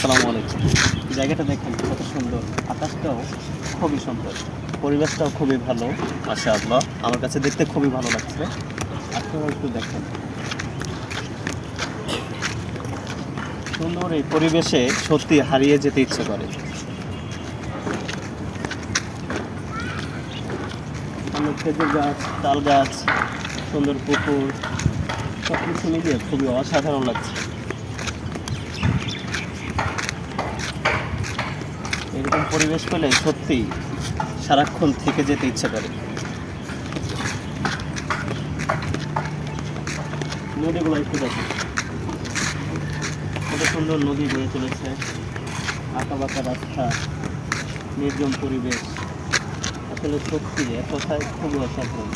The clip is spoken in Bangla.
আসসালামু আলাইকুম। জায়গাটা দেখেন কত সুন্দর, আকাশটাও খুবই সুন্দর, পরিবেশটাও খুবই ভালো। মাশাআল্লাহ, আমার কাছে দেখতে খুবই ভালো লাগছে। আপনারা একটু দেখেন, সুন্দর এই পরিবেশে সত্যি হারিয়ে যেতে ইচ্ছে করে। সুন্দর খেজুর গাছ, তাল গাছ, সুন্দর পুকুর, সব কিছু মিলিয়ে খুবই অসাধারণ লাগছে। এরকম পরিবেশ পেলে সত্যি সারাক্ষণ থেকে যেতে ইচ্ছে করে। নদীগুলো একটু দেখেন, কত সুন্দর নদী বয়ে চলেছে, আঁকা বাঁকা রাস্তা, নির্জন পরিবেশ। আসলে সত্যি এক কথায় খুবই অসাধারণ।